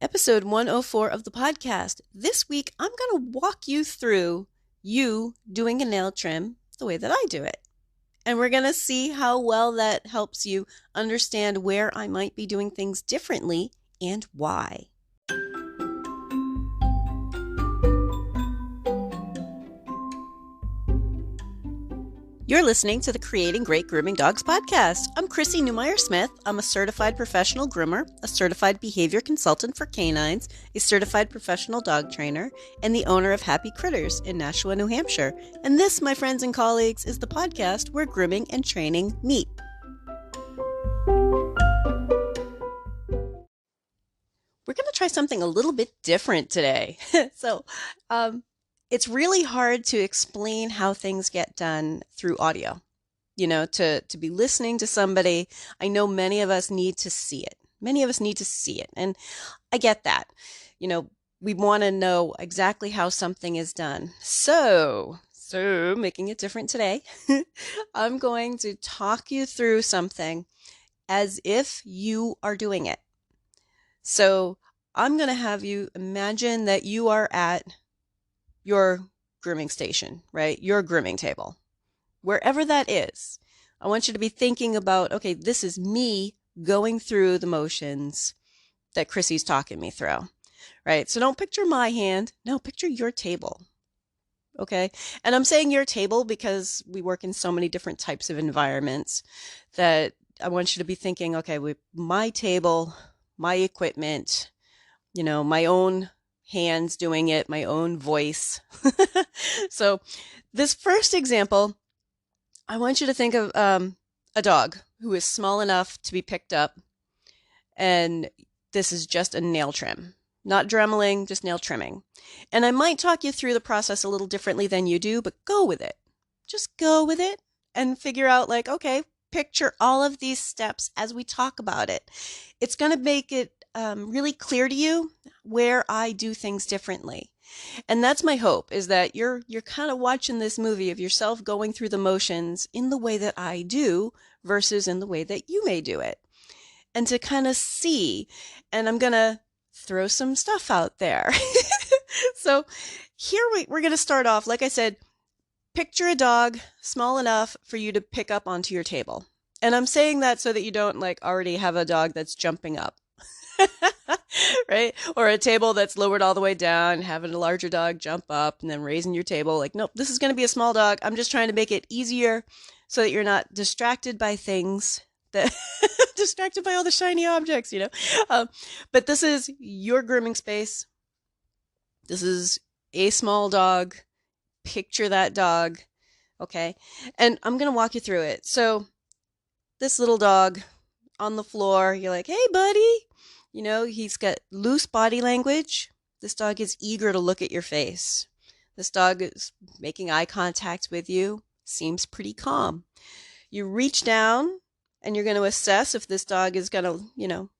Episode 104 of the podcast. This week, I'm going to walk you through you doing a nail trim the way that I do it. And we're going to see how well that helps you understand where I might be doing things differently and why. You're listening to the Creating Great Grooming Dogs podcast. I'm Chrissy Newmeyer-Smith. I'm a certified professional groomer, a certified behavior consultant for canines, a certified professional dog trainer, and the owner of Happy Critters in Nashua, New Hampshire. And this, my friends and colleagues, is the podcast where grooming and training meet. We're going to try something a little bit different today. It's really hard to explain how things get done through audio. You know, to be listening to somebody, I know many of us need to see it. And I get that. You know, we want to know exactly how something is done. So making it different today, I'm going to talk you through something as if you are doing it. So I'm going to have you imagine that you are at your grooming station, right? Your grooming table, wherever that is. I want you to be thinking about, okay, this is me going through the motions that Chrissy's talking me through, right? So don't picture my hand. No, picture your table. Okay. And I'm saying your table because we work in so many different types of environments that I want you to be thinking, okay, with my table, my equipment, you know, my own hands doing it, my own voice. So this first example, I want you to think of a dog who is small enough to be picked up. And this is just a nail trim, not dremeling, just nail trimming. And I might talk you through the process a little differently than you do, but go with it. Just go with it and figure out like, okay, picture all of these steps as we talk about it. It's going to make it really clear to you where I do things differently. And that's my hope, is that you're kind of watching this movie of yourself going through the motions in the way that I do versus in the way that you may do it. And to kind of see, and I'm going to throw some stuff out there. So here we're going to start off, like I said, picture a dog small enough for you to pick up onto your table. And I'm saying that so that you don't like already have a dog that's jumping up. Right? Or a table that's lowered all the way down, having a larger dog jump up and then raising your table. Like, nope, this is going to be a small dog. I'm just trying to make it easier so that you're not distracted by things that distracted by all the shiny objects, you know. But this is your grooming space. This is a small dog. Picture that dog. Okay. And I'm going to walk you through it. So this little dog on the floor, you're like, hey, buddy. You know, he's got loose body language. This dog is eager to look at your face. This dog is making eye contact with you. Seems pretty calm. You reach down and you're going to assess if this dog is going to, you know,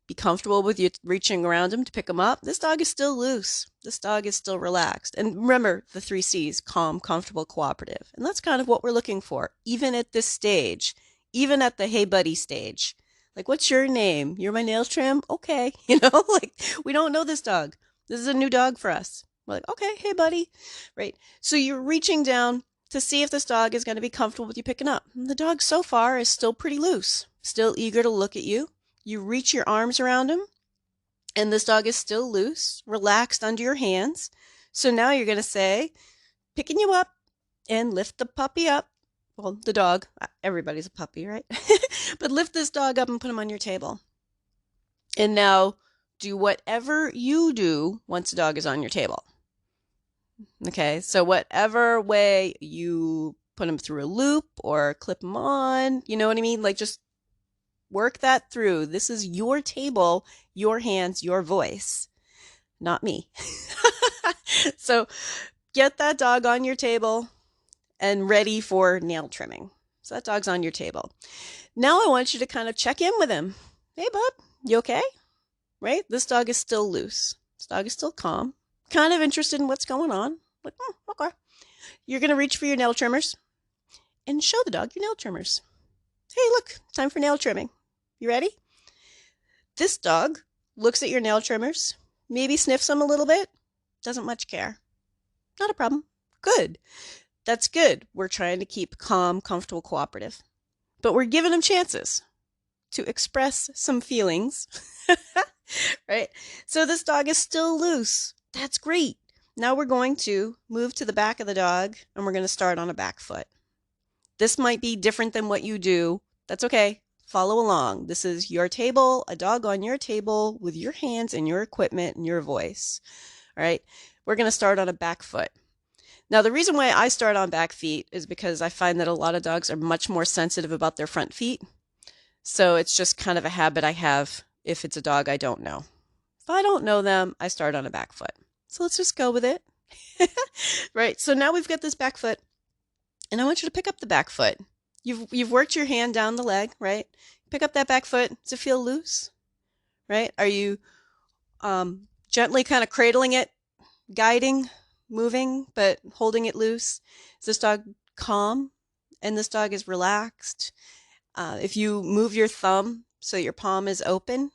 be comfortable with you reaching around him to pick him up. This dog is still loose. This dog is still relaxed. And remember the 3 C's: calm, comfortable, cooperative. And that's kind of what we're looking for, even at this stage, even at the hey buddy stage. Like, what's your name? You're my nail trim? Okay. You know, like, we don't know this dog. This is a new dog for us. We're like, okay, hey, buddy. Right. So you're reaching down to see if this dog is going to be comfortable with you picking up. And the dog so far is still pretty loose, still eager to look at you. You reach your arms around him, and this dog is still loose, relaxed under your hands. So now you're going to say, picking you up, and lift the puppy up. Well, the dog, everybody's a puppy, right? But lift this dog up and put him on your table. And now do whatever you do once the dog is on your table. Okay, so whatever way you put him through a loop or clip him on, you know what I mean? Like, just work that through. This is your table, your hands, your voice, not me. So get that dog on your table and ready for nail trimming. So that dog's on your table. Now I want you to kind of check in with him. Hey, bub, you okay? Right? This dog is still loose. This dog is still calm. Kind of interested in what's going on. Like, okay. You're going to reach for your nail trimmers and show the dog your nail trimmers. Hey, look, time for nail trimming. You ready? This dog looks at your nail trimmers, maybe sniffs them a little bit, doesn't much care. Not a problem. Good. That's good. We're trying to keep calm, comfortable, cooperative. But we're giving them chances to express some feelings, right? So this dog is still loose. That's great. Now we're going to move to the back of the dog and we're going to start on a back foot. This might be different than what you do. That's okay. Follow along. This is your table, a dog on your table with your hands and your equipment and your voice. All right. We're going to start on a back foot. Now, the reason why I start on back feet is because I find that a lot of dogs are much more sensitive about their front feet. So it's just kind of a habit I have if it's a dog I don't know. If I don't know them, I start on a back foot. So let's just go with it. Right. So now we've got this back foot. And I want you to pick up the back foot. You've worked your hand down the leg, right? Pick up that back foot. Does it feel loose? Right? Are you gently kind of cradling it, guiding, moving, but holding it loose? Is this dog calm? And this dog is relaxed? If you move your thumb so your palm is open,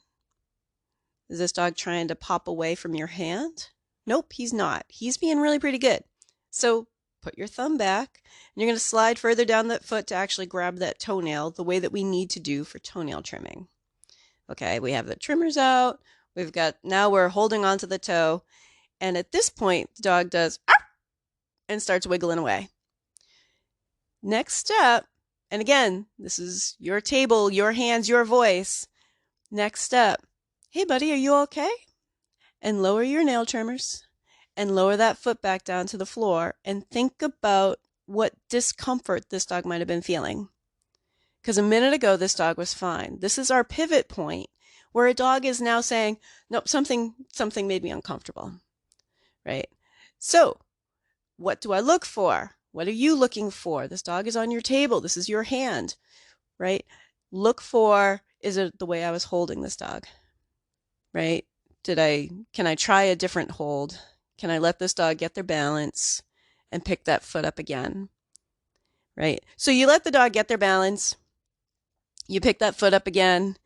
is this dog trying to pop away from your hand? Nope, he's not. He's being really pretty good. So put your thumb back, and you're going to slide further down that foot to actually grab that toenail the way that we need to do for toenail trimming. Okay, we have the trimmers out. Now we're holding onto the toe. And at this point, the dog does and starts wiggling away. Next step, and again, this is your table, your hands, your voice. Next step, hey buddy, are you okay? And lower your nail trimmers and lower that foot back down to the floor and think about what discomfort this dog might have been feeling. Because a minute ago, this dog was fine. This is our pivot point where a dog is now saying, nope, something made me uncomfortable, right? So what do I look for? What are you looking for? This dog is on your table. This is your hand, right? Look for, is it the way I was holding this dog, right? Can I try a different hold? Can I let this dog get their balance and pick that foot up again, right? So you let the dog get their balance, you pick that foot up again,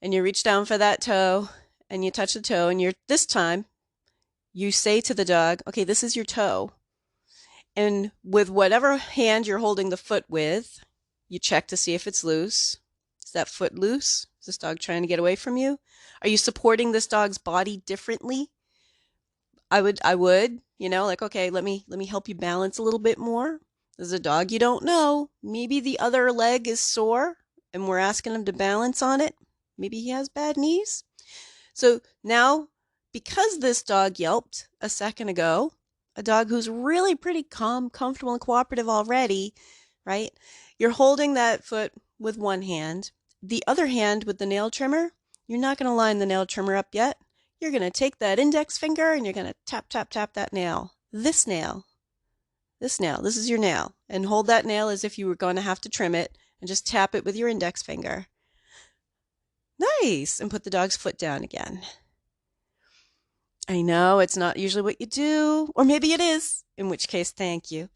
and you reach down for that toe, and you touch the toe, and this time, you say to the dog, okay, this is your toe. And with whatever hand you're holding the foot with, you check to see if it's loose. Is that foot loose? Is this dog trying to get away from you? Are you supporting this dog's body differently? I would, like, okay, let me help you balance a little bit more. There's a dog you don't know. Maybe the other leg is sore and we're asking him to balance on it. Maybe he has bad knees. So now, because this dog yelped a second ago, a dog who's really pretty calm, comfortable, and cooperative already, right? You're holding that foot with one hand. The other hand with the nail trimmer, you're not going to line the nail trimmer up yet. You're going to take that index finger and you're going to tap, tap, tap that nail. This nail. This is your nail. And hold that nail as if you were going to have to trim it and just tap it with your index finger. Nice. And put the dog's foot down again. I know it's not usually what you do, or maybe it is, in which case, thank you.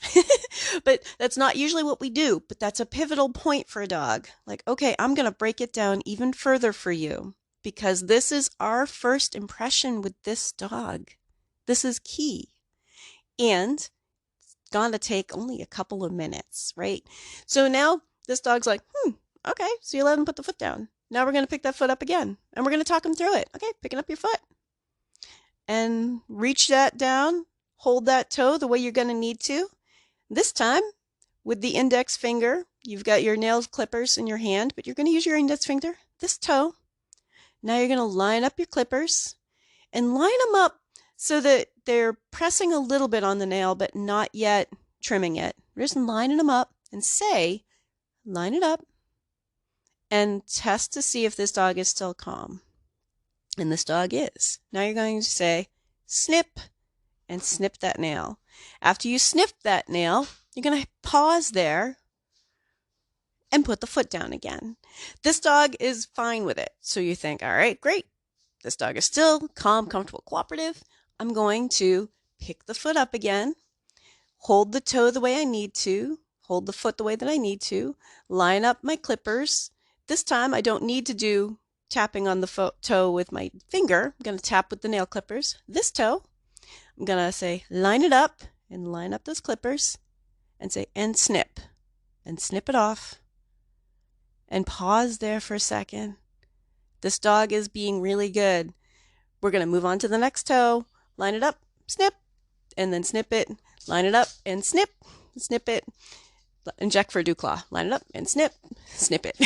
But that's not usually what we do, but that's a pivotal point for a dog. Like, okay, I'm going to break it down even further for you because this is our first impression with this dog. This is key. And it's going to take only a couple of minutes, right? So now this dog's like, okay, so you let him put the foot down. Now we're going to pick that foot up again, and we're going to talk him through it. Okay, picking up your foot. And reach that down, hold that toe the way you're going to need to. This time, with the index finger, you've got your nail clippers in your hand, but you're going to use your index finger, this toe. Now you're going to line up your clippers and line them up so that they're pressing a little bit on the nail, but not yet trimming it. We're just lining them up and say, line it up and test to see if this dog is still calm. And this dog is. Now you're going to say, snip, and snip that nail. After you snip that nail, you're going to pause there and put the foot down again. This dog is fine with it. So you think, all right, great. This dog is still calm, comfortable, cooperative. I'm going to pick the foot up again, hold the toe the way I need to, hold the foot the way that I need to, line up my clippers. This time I don't need to do tapping on the toe with my finger. I'm going to tap with the nail clippers. This toe, I'm going to say, line it up and line up those clippers and say, and snip it off and pause there for a second. This dog is being really good. We're going to move on to the next toe, line it up, snip, and then snip it, line it up and snip it, inject for a dew claw, line it up and snip it.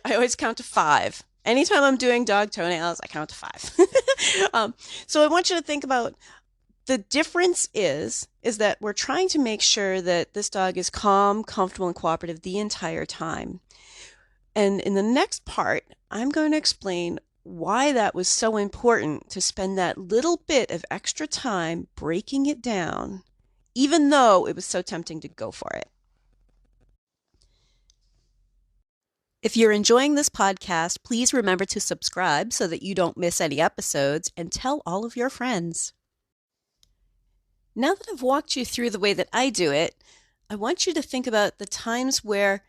I always count to 5. Anytime I'm doing dog toenails, I count to 5. So I want you to think about the difference is that we're trying to make sure that this dog is calm, comfortable, and cooperative the entire time. And in the next part, I'm going to explain why that was so important to spend that little bit of extra time breaking it down, even though it was so tempting to go for it. If you're enjoying this podcast, please remember to subscribe so that you don't miss any episodes, and tell all of your friends. Now that I've walked you through the way that I do it, I want you to think about the times where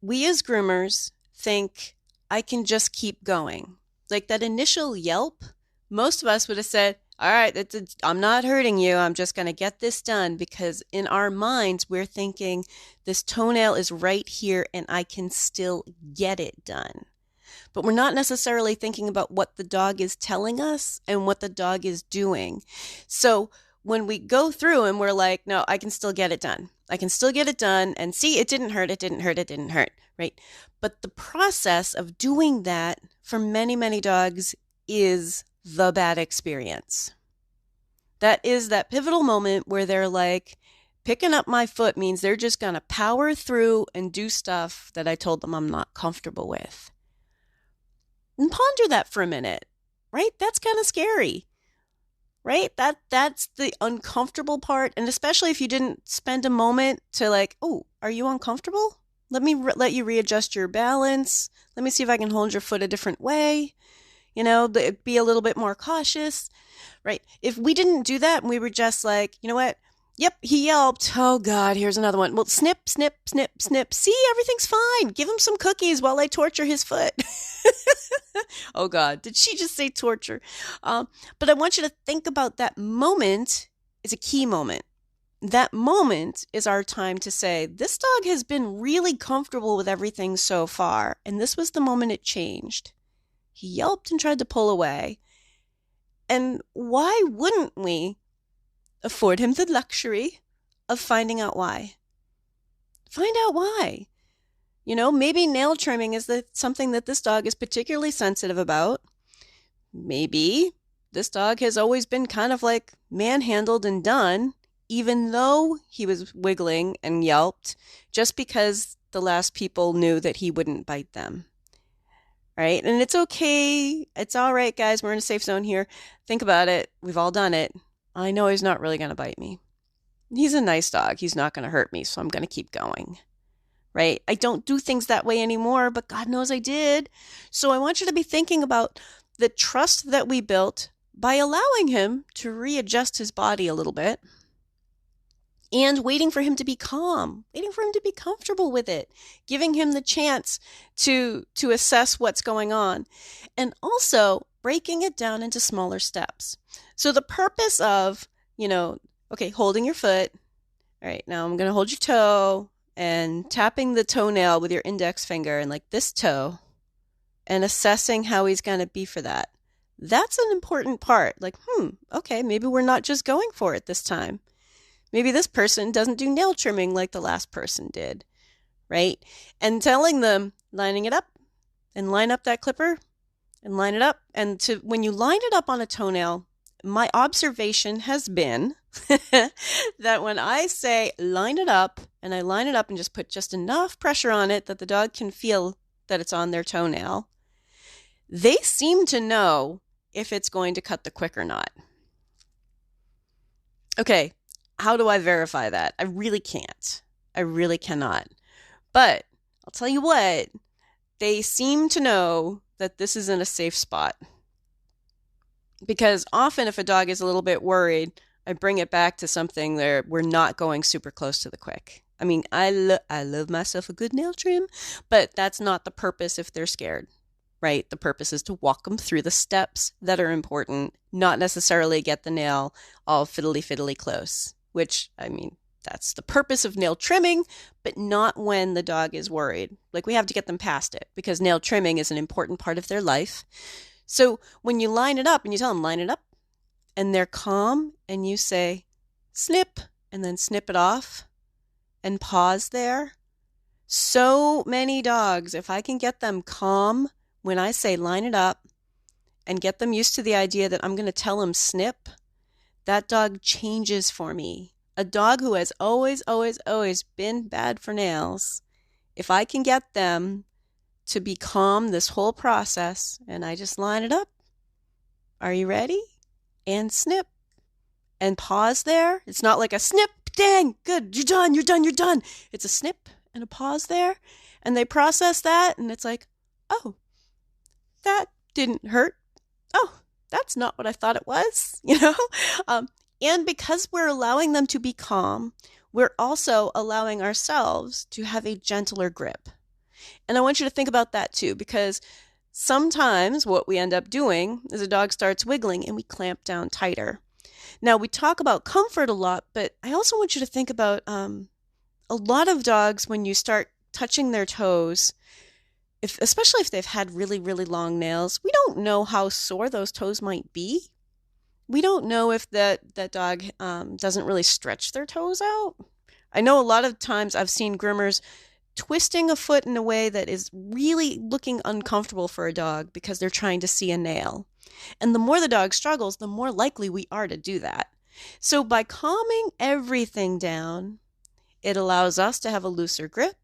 we as groomers think, I can just keep going. Like that initial yelp, most of us would have said, all right, I'm not hurting you. I'm just going to get this done, because in our minds, we're thinking this toenail is right here and I can still get it done. But we're not necessarily thinking about what the dog is telling us and what the dog is doing. So when we go through and we're like, no, I can still get it done. I can still get it done. And see, it didn't hurt, right? But the process of doing that for many, many dogs is the bad experience. That is that pivotal moment where they're like, picking up my foot means they're just going to power through and do stuff that I told them I'm not comfortable with. And ponder that for a minute, right? That's kind of scary, right? That's the uncomfortable part. And especially if you didn't spend a moment to like, oh, are you uncomfortable? Let me let you readjust your balance. Let me see if I can hold your foot a different way. Be a little bit more cautious, right? If we didn't do that and we were just like, you know what? Yep, he yelped. Oh, God, here's another one. Well, snip, snip, snip, snip. See, everything's fine. Give him some cookies while I torture his foot. Oh, God, did she just say torture? But I want you to think about that moment is a key moment. That moment is our time to say, this dog has been really comfortable with everything so far, and this was the moment it changed. He yelped and tried to pull away. And why wouldn't we afford him the luxury of finding out why? Find out why. Maybe nail trimming is something that this dog is particularly sensitive about. Maybe this dog has always been kind of like manhandled and done, even though he was wiggling and yelped, just because the last people knew that he wouldn't bite them. Right? And it's okay. It's all right, guys. We're in a safe zone here. Think about it. We've all done it. I know he's not really going to bite me. He's a nice dog. He's not going to hurt me, so I'm going to keep going. Right? I don't do things that way anymore, but God knows I did. So I want you to be thinking about the trust that we built by allowing him to readjust his body a little bit, and waiting for him to be calm, waiting for him to be comfortable with it, giving him the chance to assess what's going on, and also breaking it down into smaller steps. So the purpose of, okay, holding your foot. All right, now I'm going to hold your toe and tapping the toenail with your index finger and like this toe and assessing how he's going to be for that. That's an important part. Like, okay, maybe we're not just going for it this time. Maybe this person doesn't do nail trimming like the last person did, right? And telling them, lining it up and line up that clipper and line it up. And when you line it up on a toenail, my observation has been that when I say line it up, and I line it up and just put just enough pressure on it that the dog can feel that it's on their toenail, they seem to know if it's going to cut the quick or not. Okay. How do I verify that? I really can't. I really cannot. But I'll tell you what, they seem to know that this is in a safe spot. Because often if a dog is a little bit worried, I bring it back to something where we're not going super close to the quick. I mean, I love myself a good nail trim, but that's not the purpose if they're scared. right? The purpose is to walk them through the steps that are important, not necessarily get the nail all fiddly close, which, I mean, that's the purpose of nail trimming, but not when the dog is worried. Like, we have to get them past it because nail trimming is an important part of their life. So when you line it up and you tell them, line it up, and they're calm, and you say, snip, and then snip it off and pause there. So many dogs, if I can get them calm when I say line it up and get them used to the idea that I'm going to tell them snip, that dog changes for me. A dog who has always been bad for nails, if I can get them to be calm this whole process and I just line it up, are you ready? And snip. And pause there. It's not like a snip, dang, good, you're done. It's a snip and a pause there. And they process that and it's like, oh, that didn't hurt. Oh, that's not what I thought it was, And because we're allowing them to be calm, we're also allowing ourselves to have a gentler grip. And I want you to think about that too, because sometimes what we end up doing is a dog starts wiggling and we clamp down tighter. Now, we talk about comfort a lot, but I also want you to think about a lot of dogs, when you start touching their toes, especially if they've had really long nails, we don't know how sore those toes might be. We don't know if that dog doesn't really stretch their toes out. I know a lot of times I've seen groomers twisting a foot in a way that is really looking uncomfortable for a dog because they're trying to see a nail. And the more the dog struggles, the more likely we are to do that. So by calming everything down, it allows us to have a looser grip.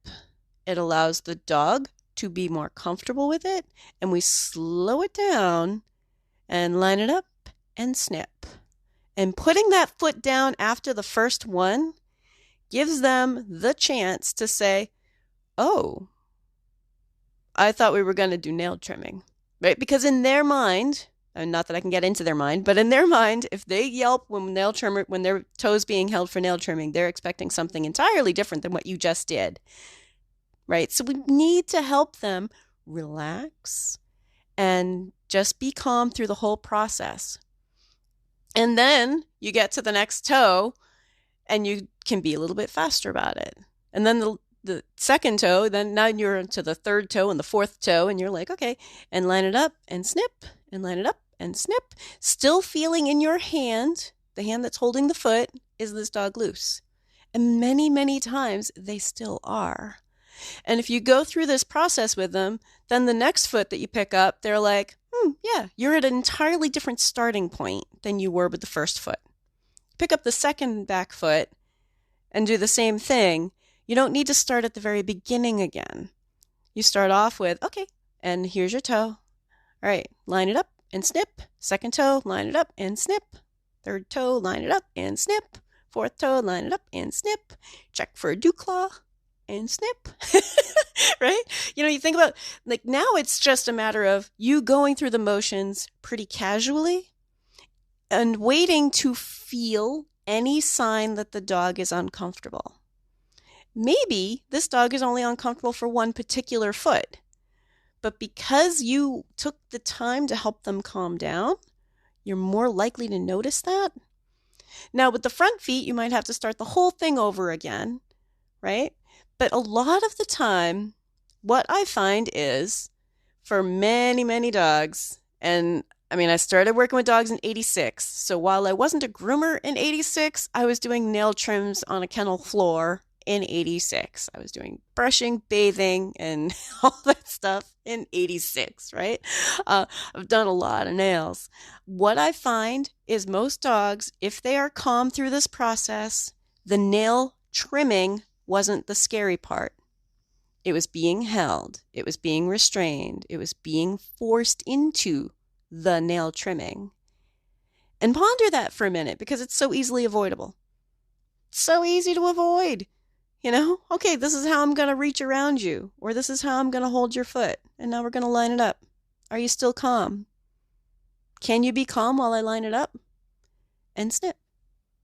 It allows the dog to be more comfortable with it. And we slow it down and line it up and snip. And putting that foot down after the first one gives them the chance to say, oh, I thought we were going to do nail trimming, right? Because in their mind, and not that I can get into their mind, but in their mind, if they yelp when their toes being held for nail trimming, they're expecting something entirely different than what you just did, right? So we need to help them relax and just be calm through the whole process. And then you get to the next toe and you can be a little bit faster about it. And then the second toe, then now you're into the third toe and the fourth toe, and you're like, okay, and line it up and snip, and line it up and snip. Still feeling in your hand, the hand that's holding the foot, is this dog loose? And many times they still are. And if you go through this process with them, then the next foot that you pick up, they're like, yeah, you're at an entirely different starting point than you were with the first foot. Pick up the second back foot and do the same thing. You don't need to start at the very beginning again. You start off with, okay, and here's your toe. All right, line it up and snip. Second toe, line it up and snip. Third toe, line it up and snip. Fourth toe, line it up and snip. Check for a dew claw and snip. Right? You think about, like, now it's just a matter of you going through the motions pretty casually and waiting to feel any sign that the dog is uncomfortable. Maybe this dog is only uncomfortable for one particular foot, but because you took the time to help them calm down, you're more likely to notice that. Now, with the front feet, you might have to start the whole thing over again, right? But a lot of the time, what I find is, for many dogs, and I mean, I started working with dogs in 86. So while I wasn't a groomer in 86, I was doing nail trims on a kennel floor in 86. I was doing brushing, bathing, and all that stuff in 86, right? I've done a lot of nails. What I find is most dogs, if they are calm through this process, the nail trimming wasn't the scary part. It was being held. It was being restrained. It was being forced into the nail trimming. And ponder that for a minute, because it's so easily avoidable. It's so easy to avoid. Okay, this is how I'm going to reach around you, or this is how I'm going to hold your foot, and now we're going to line it up. Are you still calm? Can you be calm while I line it up? And snip,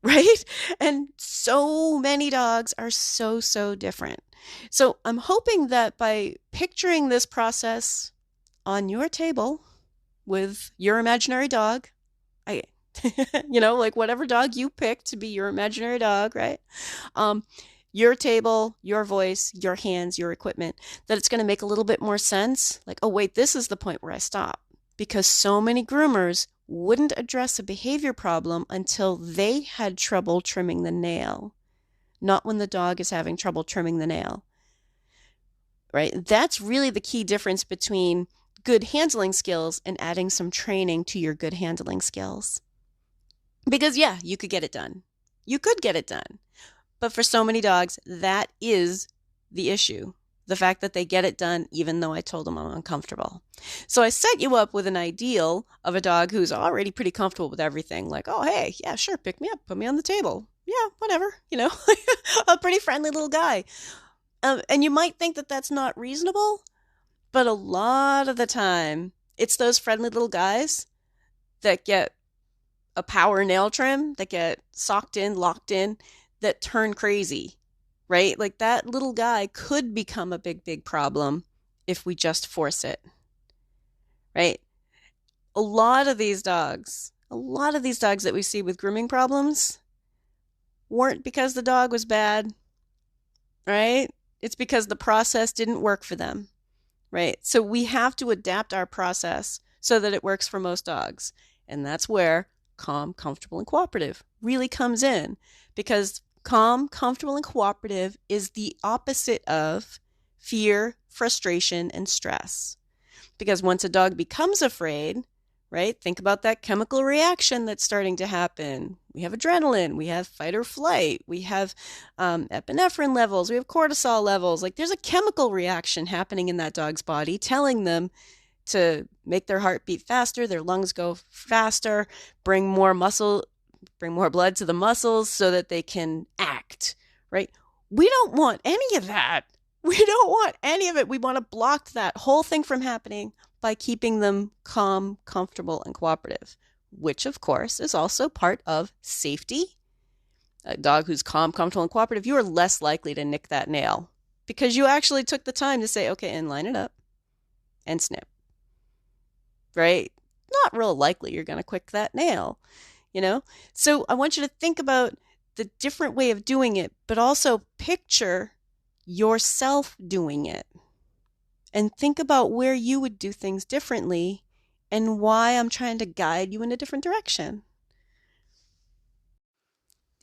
right? And so many dogs are so different. So I'm hoping that by picturing this process on your table with your imaginary dog. I, like whatever dog you pick to be your imaginary dog, right? Um, your table, your voice, your hands, your equipment, that it's going to make a little bit more sense. Like, oh, wait, this is the point where I stop. Because so many groomers wouldn't address a behavior problem until they had trouble trimming the nail, not when the dog is having trouble trimming the nail, right? That's really the key difference between good handling skills and adding some training to your good handling skills. Because, yeah, you could get it done. You could get it done. But for so many dogs, that is the issue. The fact that they get it done even though I told them I'm uncomfortable. So I set you up with an ideal of a dog who's already pretty comfortable with everything. Like, oh, hey, yeah, sure, pick me up, put me on the table. Yeah, whatever, a pretty friendly little guy. And you might think that that's not reasonable, but a lot of the time, it's those friendly little guys that get a power nail trim, that get socked in, locked in, that turn crazy, right? Like that little guy could become a big, big problem if we just force it, right? A lot of these dogs that we see with grooming problems weren't because the dog was bad, right? It's because the process didn't work for them, right? So we have to adapt our process so that it works for most dogs. And that's where calm, comfortable, and cooperative really comes in, because calm, comfortable, and cooperative is the opposite of fear, frustration, and stress. Because once a dog becomes afraid, right, think about that chemical reaction that's starting to happen. We have adrenaline, we have fight or flight, we have epinephrine levels, we have cortisol levels. Like there's a chemical reaction happening in that dog's body telling them to make their heart beat faster, their lungs go faster, bring more blood to the muscles so that they can act, right? We don't want any of that. We don't want any of it. We want to block that whole thing from happening by keeping them calm, comfortable, and cooperative, which of course is also part of safety. A dog who's calm, comfortable, and cooperative, you are less likely to nick that nail because you actually took the time to say, okay, and line it up and snip, right? Not real likely you're going to quick that nail, So I want you to think about the different way of doing it, but also picture yourself doing it and think about where you would do things differently and why I'm trying to guide you in a different direction.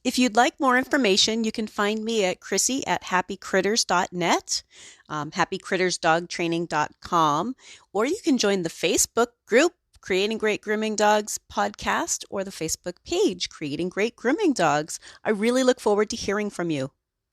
If you'd like more information, you can find me at Chrissy@happycritters.net, happycrittersdogtraining.com, or you can join the Facebook group Creating Great Grooming Dogs podcast or the Facebook page Creating Great Grooming Dogs. I really look forward to hearing from you.